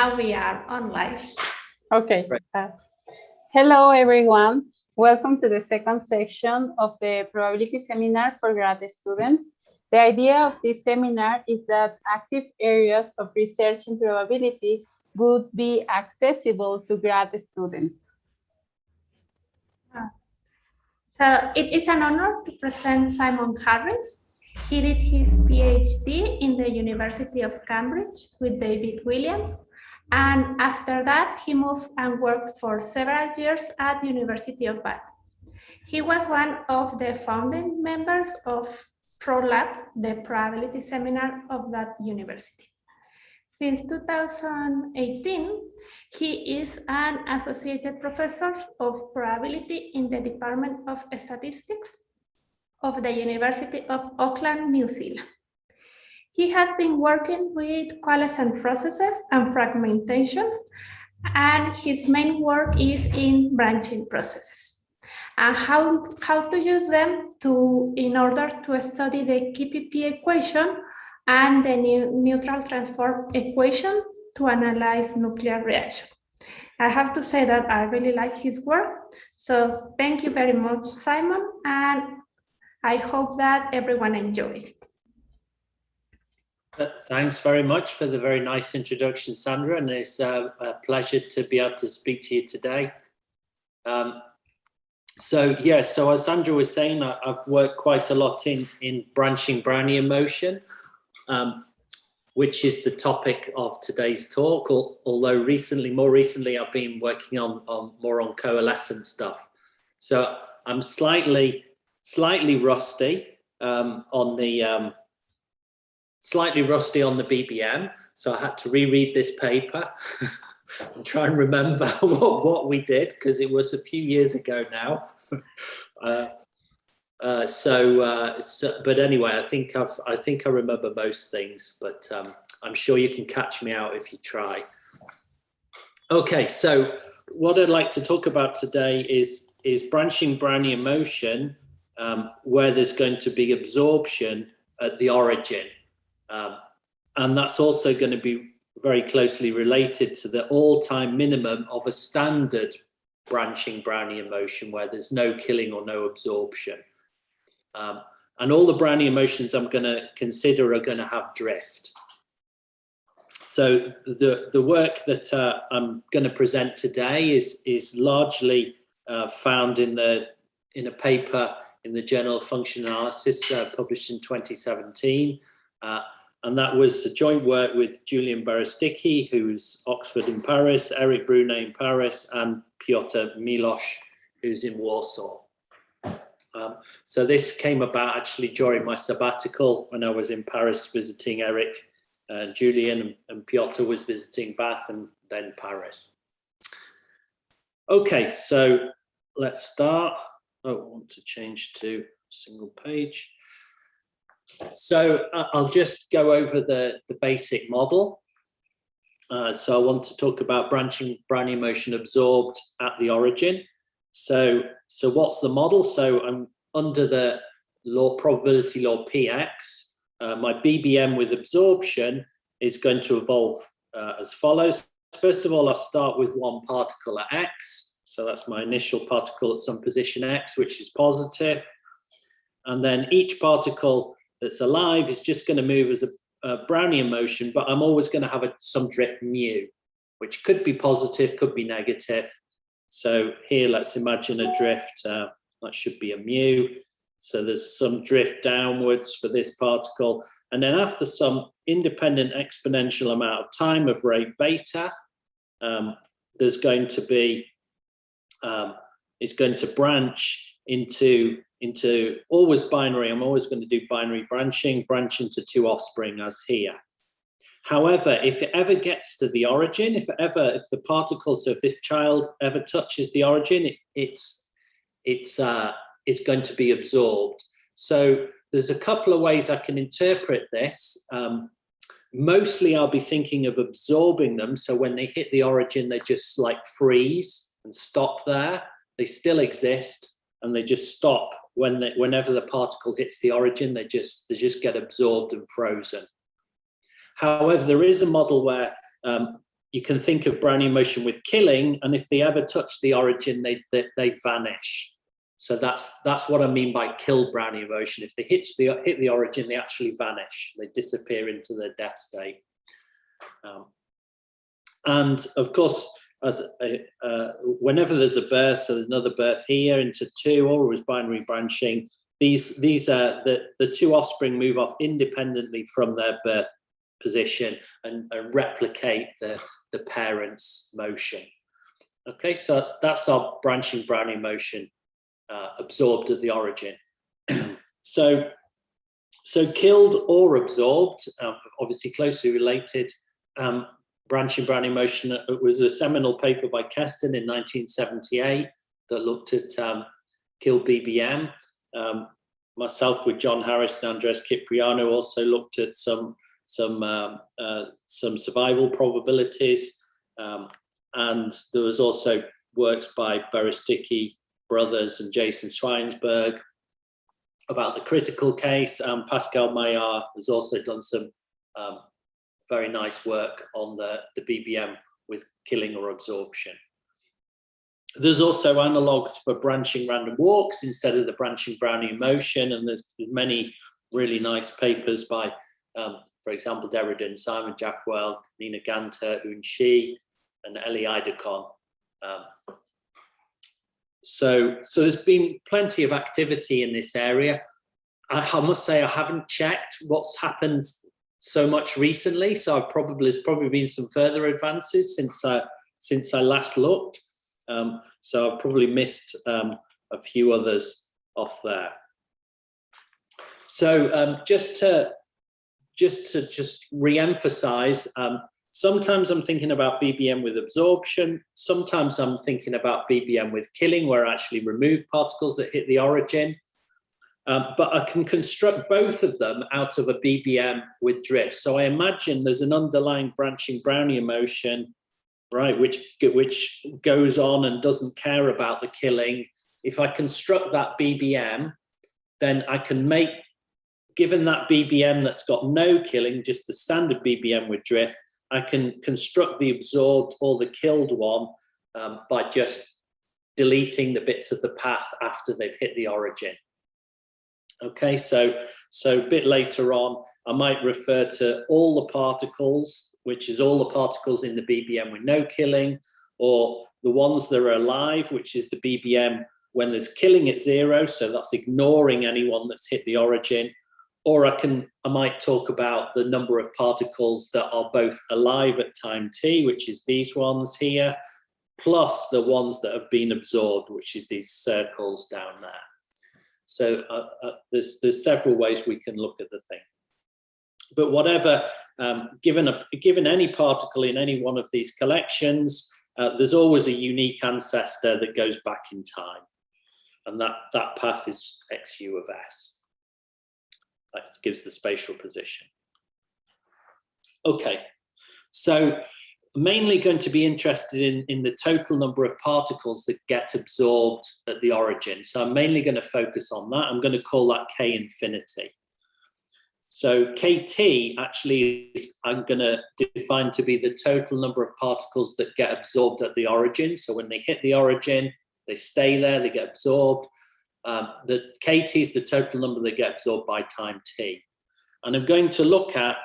Now we are on live. Okay. Hello, everyone. Welcome to the second section of the probability seminar for grad students. The idea of this seminar is that active areas of research in probability would be accessible to grad students. So it is an honor to present Simon Harris. He did his PhD in the University of Cambridge with David Williams. And after that, he moved and worked for several years at the University of Bath. He was one of the founding members of ProLab, the probability seminar of that university. Since 2018, he is an associated professor of probability in the Department of Statistics of the University of Auckland, New Zealand. He has been working with coalescent processes and fragmentations, and his main work is in branching processes and how to use them in order to study the FKPP equation and the neutral transform equation to analyze nuclear reaction. I have to say that I really like his work. So thank you very much, Simon, and I hope that everyone enjoys it. Thanks very much for the very nice introduction, Sandra, and it's a pleasure to be able to speak to you today. So as Sandra was saying, I've worked quite a lot in branching Brownian motion, which is the topic of today's talk, although more recently I've been working more on coalescent stuff. So I'm slightly rusty on the BBM, so I had to reread this paper and try and remember what we did, because it was a few years ago now. But anyway, I think I remember most things, but I'm sure you can catch me out if you try. Okay, so what I'd like to talk about today is branching Brownian motion, where there's going to be absorption at the origin. And that's also going to be very closely related to the all-time minimum of a standard branching Brownian motion where there's no killing or no absorption. And all the Brownian motions I'm going to consider are going to have drift. So the work that I'm going to present today is largely found in a paper in the Journal of Function Analysis published in 2017. And that was a joint work with Julian Beresticki, who's Oxford in Paris, Eric Brunet in Paris, and Piotr Milosz, who's in Warsaw. So this came about actually during my sabbatical when I was in Paris visiting Eric, Julian, and Piotr was visiting Bath and then Paris. Okay, so let's start. Oh, I want to change to single page. So I'll just go over the basic model. So I want to talk about branching Brownian motion absorbed at the origin. So what's the model? So I'm under the probability law Px. My BBM with absorption is going to evolve as follows. First of all, I'll start with one particle at x. So that's my initial particle at some position x, which is positive. And then each particle that's alive is just going to move as a Brownian motion, but I'm always going to have some drift mu, which could be positive, could be negative. So here, let's imagine a drift, that should be a mu. So there's some drift downwards for this particle. And then after some independent exponential amount of time of rate beta, there's going to be, it's going to branch into always binary. I'm always going to do binary branch into two offspring as here. However, if it ever gets to the origin, if the particle, so if this child ever touches the origin, it's going to be absorbed. So there's a couple of ways I can interpret this. Mostly I'll be thinking of absorbing them. So when they hit the origin, they just like freeze and stop there. They still exist and they just stop whenever the particle hits the origin, they just get absorbed and frozen. However, there is a model where you can think of Brownian motion with killing, and if they ever touch the origin, they vanish. So that's what I mean by kill Brownian motion. If they hit the origin, they actually vanish. They disappear into their death state. And of course, whenever there's a birth, so there's another birth here into 2, or is binary branching, these are the 2 offspring move off independently from their birth position and replicate the parent's motion. Okay, so that's our branching Brownian motion absorbed at the origin. So killed or absorbed, obviously closely related. Branching Brownian motion, it was a seminal paper by Keston in 1978 that looked at killed BBM. Myself with John Harris and Andres Cipriano also looked at some survival probabilities, and there was also works by Beresticki brothers and Jason Schweinsberg about the critical case. Pascal Maillard has also done some very nice work on the BBM with killing or absorption. There's also analogues for branching random walks instead of the branching Brownian motion, and there's many really nice papers by, for example, Derrida, Simon Jafwell, Nina Ganter, Un Shi, and Eli Idacon. So there's been plenty of activity in this area. I must say I haven't checked what's happened so much recently, so there's probably been some further advances since I last looked. So I've probably missed a few others off there. So just to re-emphasize, sometimes I'm thinking about BBM with absorption. Sometimes I'm thinking about BBM with killing, where I actually remove particles that hit the origin. But I can construct both of them out of a BBM with drift. So I imagine there's an underlying branching Brownian motion, right, which goes on and doesn't care about the killing. If I construct that BBM, then I can make, given that BBM that's got no killing, just the standard BBM with drift, I can construct the absorbed or the killed one by just deleting the bits of the path after they've hit the origin. Okay, so a bit later on, I might refer to all the particles, which is all the particles in the BBM with no killing, or the ones that are alive, which is the BBM when there's killing at 0, so that's ignoring anyone that's hit the origin. Or I might talk about the number of particles that are both alive at time t, which is these ones here, plus the ones that have been absorbed, which is these circles down there. So there's several ways we can look at the thing. But whatever, given any particle in any one of these collections, there's always a unique ancestor that goes back in time. And that path is xu of s. That gives the spatial position. Okay, so mainly going to be interested in the total number of particles that get absorbed at the origin. So I'm mainly going to focus on that. I'm going to call that K infinity. So KT actually is, I'm going to define to be the total number of particles that get absorbed at the origin. So when they hit the origin, they stay there, they get absorbed. The KT is the total number that get absorbed by time t. And I'm going to look at,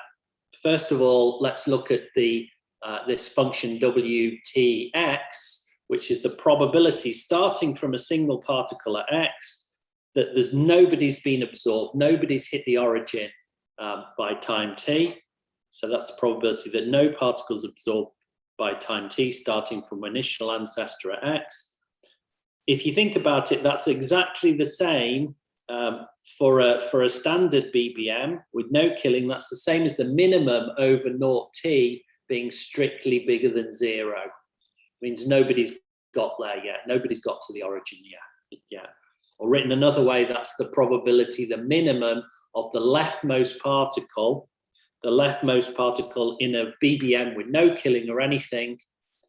first of all, let's look at the this function WTX, which is the probability starting from a single particle at x, that there's nobody's been absorbed, nobody's hit the origin by time t. So that's the probability that no particles absorbed by time t starting from initial ancestor at x. If you think about it, that's exactly the same for a standard BBM with no killing. That's the same as the minimum over 0t being strictly bigger than 0. Means nobody's got there yet. Nobody's got to the origin yet. Or written another way, that's the probability, the minimum of the leftmost particle in a BBM with no killing or anything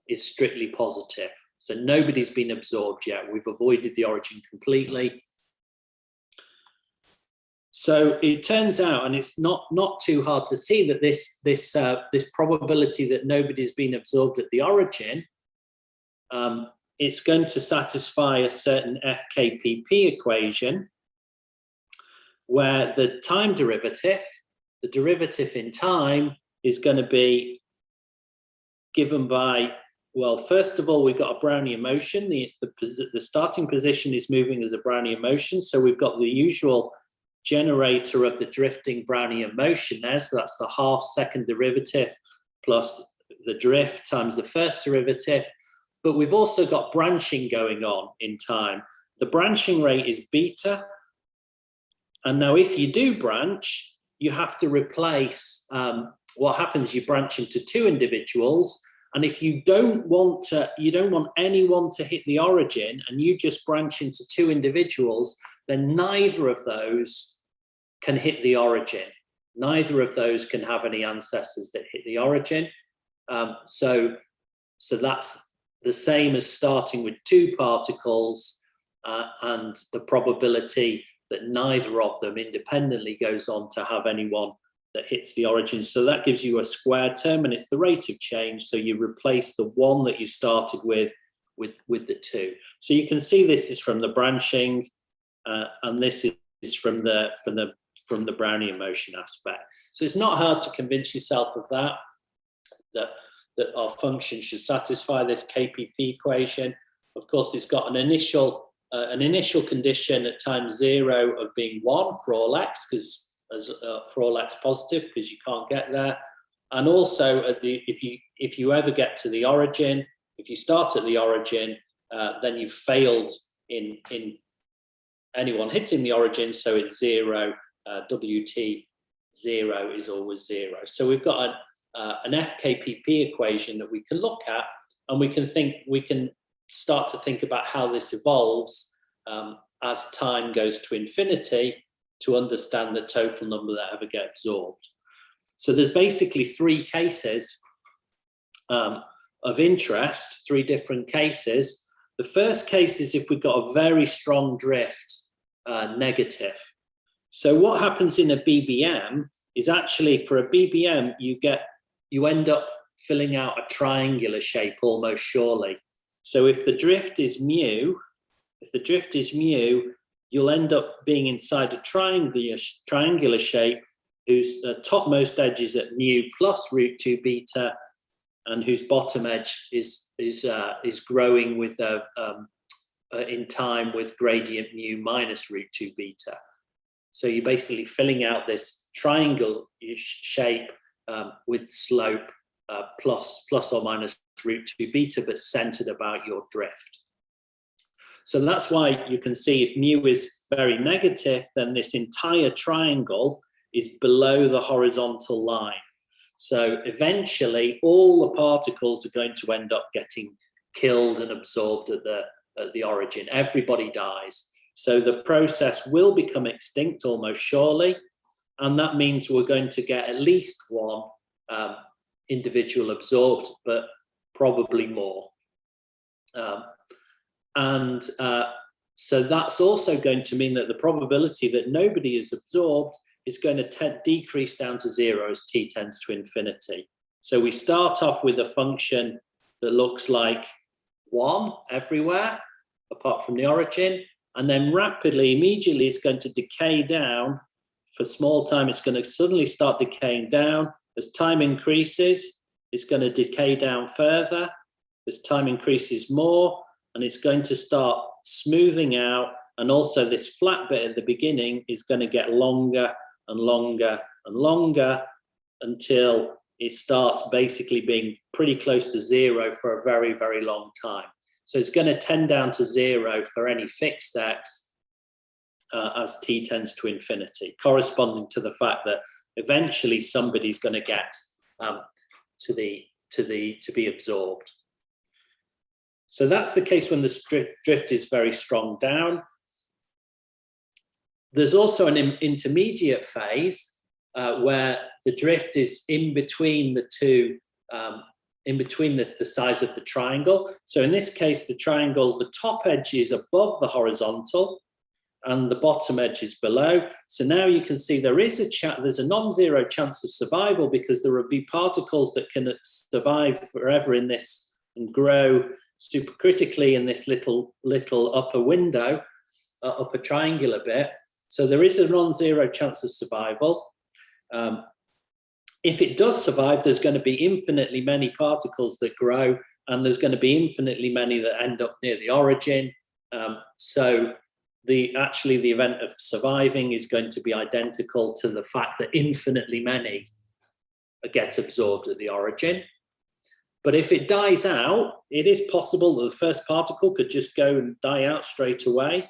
is strictly positive. So nobody's been absorbed yet. We've avoided the origin completely. So it turns out, and it's not too hard to see, that this probability that nobody's been absorbed at the origin, it's going to satisfy a certain FKPP equation, where the time derivative, the derivative in time, is going to be given by, well, first of all, we've got a Brownian motion. The starting position is moving as a Brownian motion, so we've got the usual generator of the drifting Brownian motion there, so that's the half second derivative plus the drift times the first derivative. But we've also got branching going on in time. The branching rate is beta, and now if you do branch, you have to replace, what happens, you branch into two individuals, and if you don't want anyone to hit the origin, and you just branch into two individuals, then neither of those can hit the origin. Neither of those can have any ancestors that hit the origin. So that's the same as starting with two particles, and the probability that neither of them independently goes on to have anyone that hits the origin. So that gives you a square term, and it's the rate of change. So you replace the one that you started with the two. So you can see this is from the branching, and this is from the Brownian motion aspect. So it's not hard to convince yourself of that our function should satisfy this KPP equation. Of course, it's got an initial condition at time 0 of being 1 for all x, because for all x positive, because you can't get there. And also if you ever get to the origin, if you start at the origin, then you've failed in anyone hitting the origin, so it's 0. WT 0 is always 0. So we've got an FKPP equation that we can look at, and we can start to think about how this evolves as time goes to infinity, to understand the total number that ever get absorbed. So there's basically three cases of interest, three different cases. The first case is if we've got a very strong drift, negative. So what happens in a BBM is, actually for a BBM, you end up filling out a triangular shape almost surely. So if the drift is mu, you'll end up being inside a triangular shape whose topmost edge is at mu plus root 2 beta, and whose bottom edge is growing with in time with gradient mu minus root 2 beta. So you're basically filling out this triangle shape with slope plus or minus root 2 beta, but centered about your drift. So that's why you can see if mu is very negative, then this entire triangle is below the horizontal line. So eventually all the particles are going to end up getting killed and absorbed at the origin. Everybody dies. So the process will become extinct almost surely, and that means we're going to get at least one individual absorbed, but probably more. So that's also going to mean that the probability that nobody is absorbed is going to decrease down to 0 as t tends to infinity. So we start off with a function that looks like 1 everywhere, apart from the origin, and then rapidly, immediately, it's going to decay down. For small time, it's going to suddenly start decaying down. As time increases, it's going to decay down further. As time increases more, and it's going to start smoothing out. And also this flat bit at the beginning is going to get longer and longer and longer until it starts basically being pretty close to 0 for a very, very long time. So it's going to tend down to 0 for any fixed x as t tends to infinity, corresponding to the fact that eventually somebody's going to get to be absorbed. So that's the case when the drift is very strong down. There's also an intermediate phase where the drift is in between the two, in between the size of the triangle. So in this case, the triangle, the top edge is above the horizontal, and the bottom edge is below. So now you can see there's a non-zero chance of survival, because there will be particles that can survive forever in this and grow supercritically in this little upper window, upper triangular bit. So there is a non-zero chance of survival. If it does survive, there's going to be infinitely many particles that grow, and there's going to be infinitely many that end up near the origin. So the event of surviving is going to be identical to the fact that infinitely many get absorbed at the origin. But if it dies out, it is possible that the first particle could just go and die out straight away.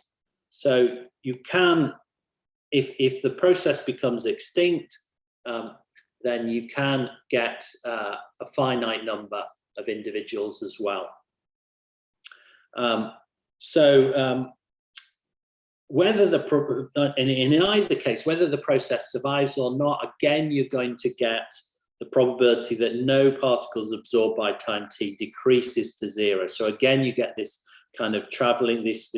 So you can, if the process becomes extinct, then you can get a finite number of individuals as well. Whether in either case, whether the process survives or not, again, you're going to get the probability that no particles absorbed by time t decreases to zero. So again, you get this kind of traveling, these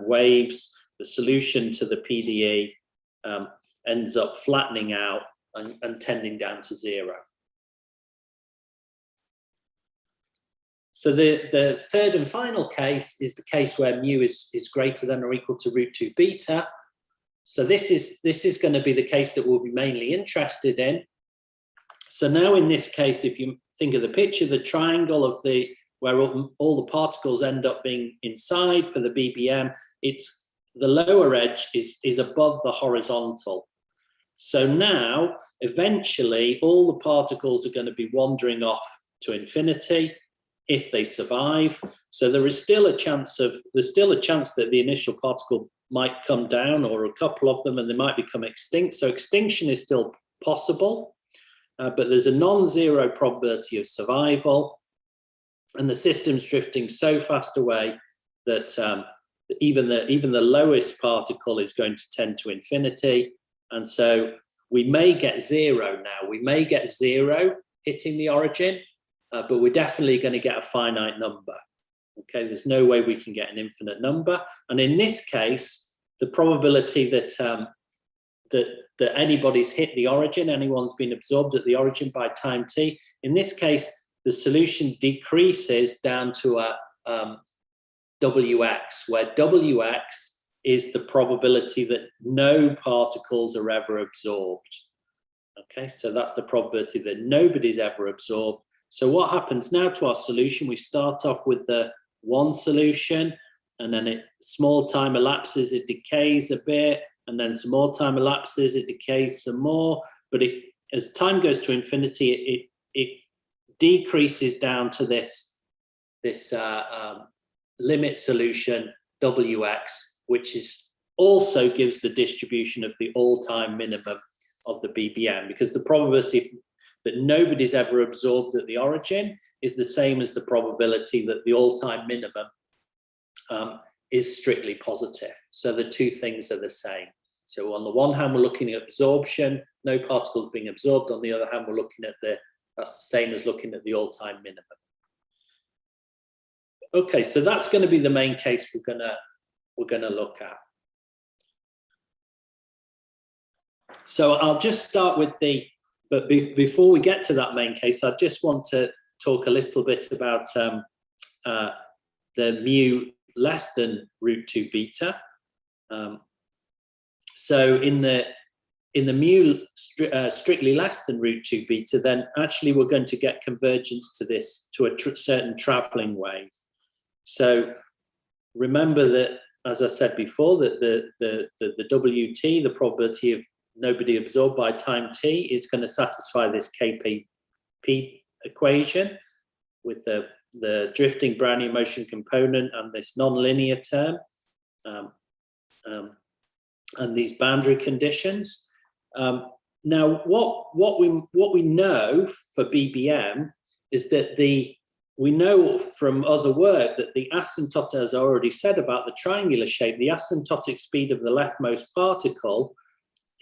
waves. The solution to the PDE ends up flattening out and tending down to zero. So the third and final case is the case where mu is greater than or equal to √2 beta. So this is going to be the case that we'll be mainly interested in. So now in this case, if you think of the picture, the triangle of where all the particles end up being inside for the BBM, it's the lower edge is above the horizontal. So now, eventually, all the particles are going to be wandering off to infinity if they survive. So there is still a chance that the initial particle might come down, or a couple of them, and they might become extinct. So extinction is still possible, but there's a non-zero probability of survival, and the system's drifting so fast away that even the lowest particle is going to tend to infinity. And so we may get zero now. We may get zero hitting the origin, but we're definitely going to get a finite number. Okay, there's no way we can get an infinite number. And in this case, the probability that that anybody's hit the origin, anyone's been absorbed at the origin by time t, in this case, the solution decreases down to a Wx, where Wx is the probability that no particles are ever absorbed. Okay, so that's the probability that nobody's ever absorbed. So what happens now to our solution? We start off with the one solution, and then small time elapses, it decays a bit, and then some more time elapses, it decays some more. But as time goes to infinity, it decreases down to this limit solution Wx, which also gives the distribution of the all-time minimum of the BBM, because the probability that nobody's ever absorbed at the origin is the same as the probability that the all-time minimum is strictly positive. So the two things are the same. So on the one hand, we're looking at absorption, no particles being absorbed. On the other hand, we're looking at that's the same as looking at the all-time minimum. Okay, so that's going to be the main case we're gonna look at. So I'll just start with but before we get to that main case, I just want to talk a little bit about the mu less than √2 beta. So in the mu strictly less than √2 beta, then actually we're going to get convergence to a certain traveling wave. So remember that, as I said before, that the WT, the probability of nobody absorbed by time t, is going to satisfy this KPP equation with the drifting Brownian motion component and this nonlinear term, and these boundary conditions. Now, what we know for BBM is that we know from other work that the asymptotic, as I already said about the triangular shape, the asymptotic speed of the leftmost particle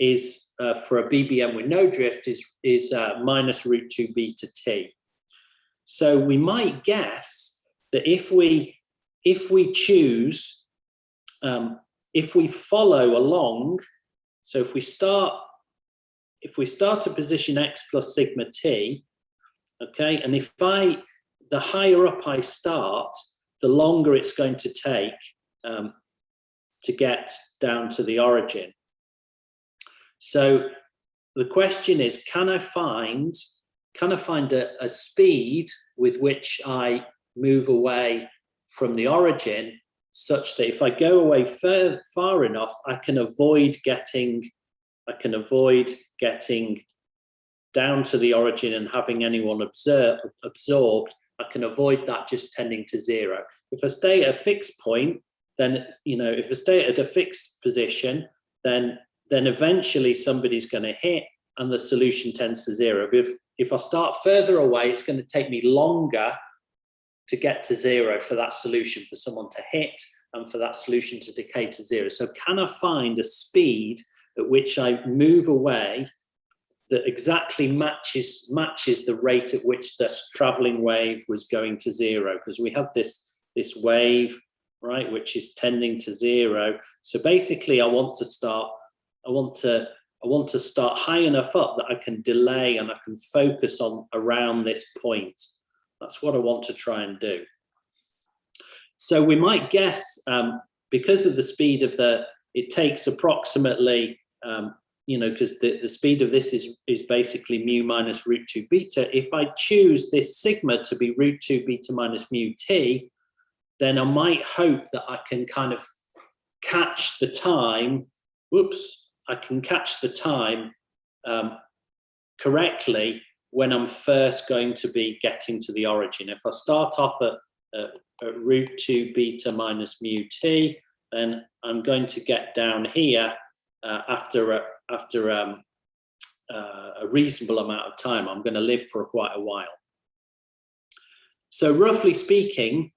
is for a BBM with no drift is minus √2 beta t. So we might guess that if we choose if we follow along, so if we start at position x plus sigma t, okay, and the higher up I start, the longer it's going to take to get down to the origin. So the question is, can I find a speed with which I move away from the origin, such that if I go away far enough, I can avoid getting down to the origin and having anyone absorbed. I can avoid that just tending to zero. If I stay at a fixed point, then, if I stay at a fixed position, then eventually somebody's going to hit and the solution tends to zero. If I start further away, it's going to take me longer to get to zero for that solution, for someone to hit and for that solution to decay to zero. So can I find a speed at which I move away that exactly matches the rate at which this traveling wave was going to zero? Because we have this wave, right, which is tending to zero. So basically I want to start high enough up that I can delay and I can focus on around this point. That's what I want to try and do. So we might guess, because of the speed of it takes approximately, because the speed of this is basically mu minus root 2 beta. If I choose this sigma to be root 2 beta minus mu t, then I might hope that I can kind of catch the time. I can catch the time correctly when I'm first going to be getting to the origin. If I start off at root 2 beta minus mu t, then I'm going to get down here after a reasonable amount of time. I'm going to live for quite a while. So roughly speaking,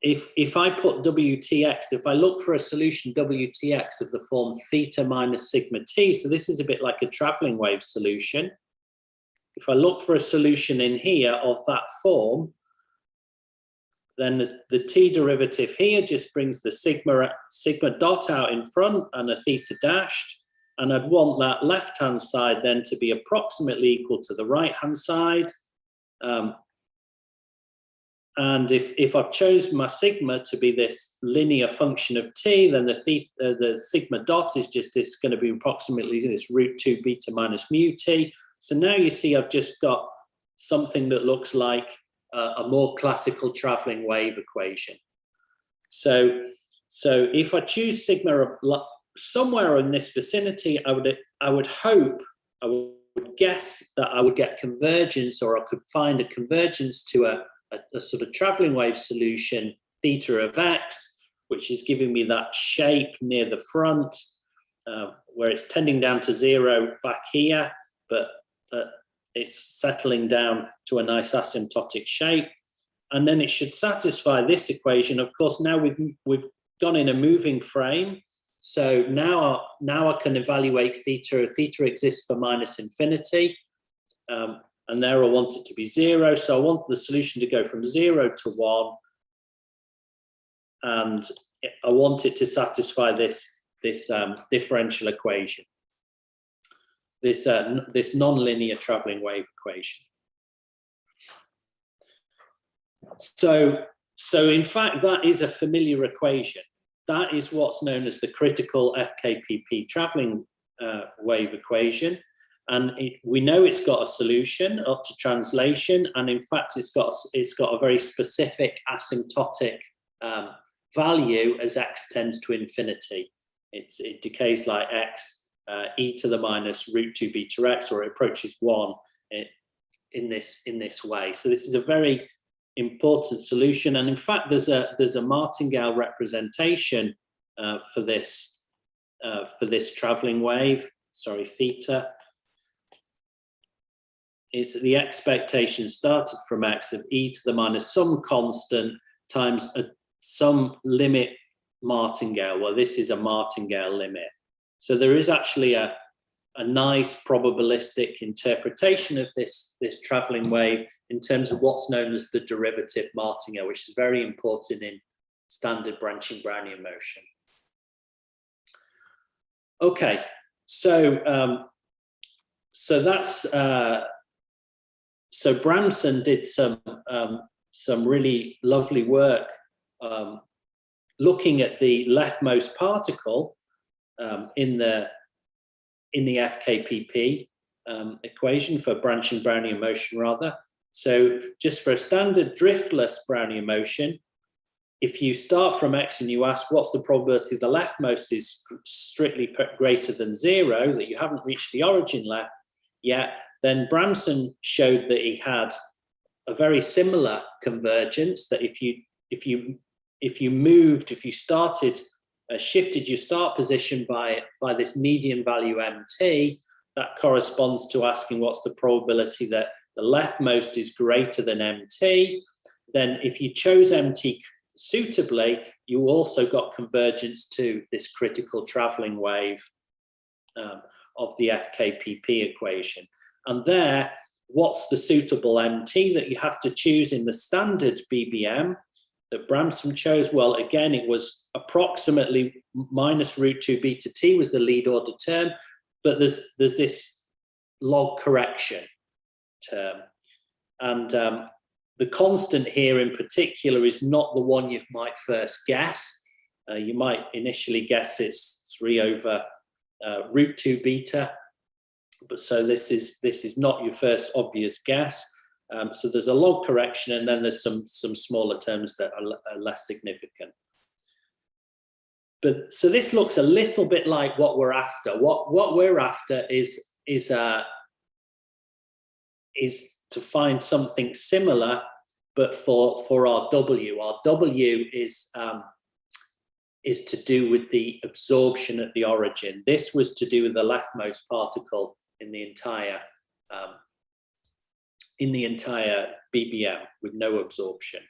if I put WTX, if I look for a solution WTX of the form theta minus sigma t, so this is a bit like a traveling wave solution. If I look for a solution in here of that form, then the t derivative here just brings the sigma dot out in front and a theta dashed. And I'd want that left-hand side then to be approximately equal to the right-hand side. And if I've chosen my sigma to be this linear function of t, then the sigma dot is going to be approximately this root 2 beta minus mu t. So now you see I've just got something that looks like a more classical traveling wave equation. So if I choose sigma somewhere in this vicinity, I would guess that I would get convergence, or I could find a convergence to a sort of traveling wave solution theta of x, which is giving me that shape near the front where it's tending down to zero back here, but it's settling down to a nice asymptotic shape. And then it should satisfy this equation. Of course, now we've gone in a moving frame. So now I can evaluate theta. Theta exists for minus infinity. And there I want it to be zero. So I want the solution to go from 0 to 1. And I want it to satisfy this differential equation, this nonlinear traveling wave equation. So in fact, that is a familiar equation. That is what's known as the critical FKPP traveling wave equation. And we know it's got a solution up to translation, and in fact, it's got a very specific asymptotic value as x tends to infinity. It decays like x e to the minus root 2 beta x, or it approaches 1 in this way. So this is a very important solution, and in fact, there's a martingale representation for this traveling wave. Sorry, theta. Is the expectation started from x of e to the minus some constant times some limit martingale. Well, this is a martingale limit. So there is actually a nice probabilistic interpretation of this traveling wave in terms of what's known as the derivative martingale, which is very important in standard branching Brownian motion. Okay, so so that's so Branson did some really lovely work looking at the leftmost particle in the FKPP equation for branching Brownian motion rather. So just for a standard driftless Brownian motion, if you start from X and you ask what's the probability the leftmost is strictly greater than 0, that you haven't reached the origin left yet, then Branson showed that he had a very similar convergence, that if you shifted your start position by this median value MT, that corresponds to asking what's the probability that the leftmost is greater than MT. Then if you chose MT suitably, you also got convergence to this critical traveling wave of the FKPP equation. And there, what's the suitable MT that you have to choose in the standard BBM that Branson chose? Well, again, it was approximately minus √2 beta t was the lead order term, but there's this log correction term. And the constant here in particular is not the one you might first guess. You might initially guess it's 3 over √2 beta, but so this is not your first obvious guess. So there's a log correction, and then there's some smaller terms that are less significant. But so this looks a little bit like what we're after. What we're after is to find something similar, but for our W. Our W is to do with the absorption at the origin. This was to do with the leftmost particle in the entire BBM with no absorption.